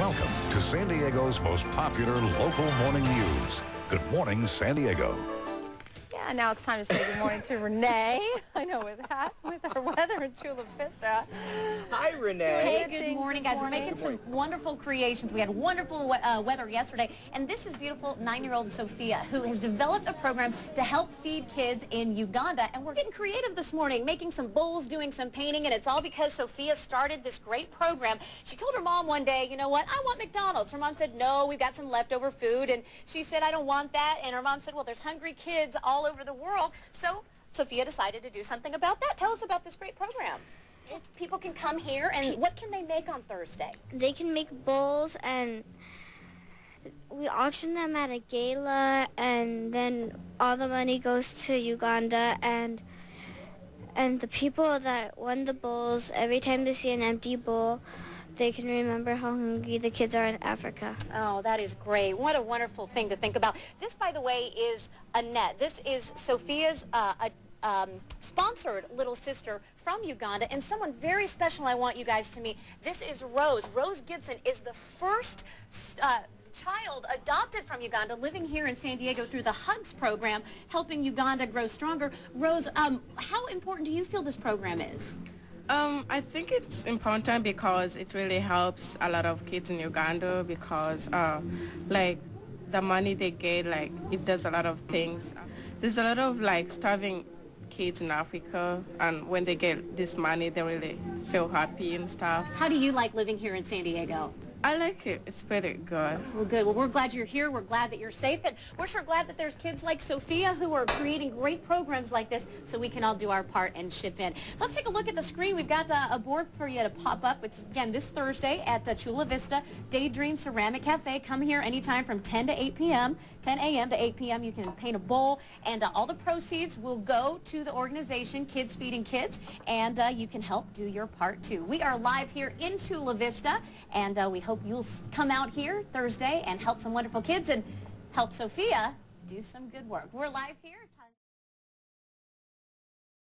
Welcome to San Diego's most popular local morning news. Good morning, San Diego. Yeah, now it's time to say good morning to Renee. I know with our weather in Chula Vista. Hi, Renee. Hey, good morning, guys. We're making some wonderful creations. We had wonderful weather yesterday, and this is beautiful 9-year-old Sophia, who has developed a program to help feed kids in Uganda. And we're getting creative this morning, making some bowls, doing some painting, and it's all because Sophia started this great program. She told her mom one day, you know what, I want McDonald's. Her mom said, no, we've got some leftover food, and she said, I don't want that. And her mom said, well, there's hungry kids all over the world. So Sophia decided to do something about that. Tell us about this great program. People can come here, and what can they make on Thursday? They can make bowls, and we auction them at a gala, and then all the money goes to Uganda, and the people that won the bowls, every time they see an empty bowl, they can remember how hungry the kids are in Africa. Oh, that is great. What a wonderful thing to think about. This, by the way, is Annette. This is Sophia's sponsored little sister from Uganda, and someone very special I want you guys to meet. This is Rose. Rose Gibson is the first child adopted from Uganda living here in San Diego through the HUGS program, helping Uganda grow stronger. Rose, how important do you feel this program is? I think it's important because it really helps a lot of kids in Uganda because, like, the money they get, like, it does a lot of things. There's a lot of, like, starving kids in Africa, and when they get this money, they really feel happy and stuff. How do you like living here in San Diego? I like it. It's pretty good. Well, good. Well, we're glad you're here. We're glad that you're safe. And we're sure glad that there's kids like Sophia who are creating great programs like this so we can all do our part and chip in. Let's take a look at the screen. We've got a board for you to pop up. It's, again, this Thursday at Chula Vista Daydream Ceramic Cafe. Come here anytime from 10 to 8 p.m., 10 a.m. to 8 p.m. You can paint a bowl, and all the proceeds will go to the organization Kids Feeding Kids, and you can help do your part, too. We are live here in Chula Vista, and we hope you'll come out here Thursday and help some wonderful kids and help Sophia do some good work. We're live here.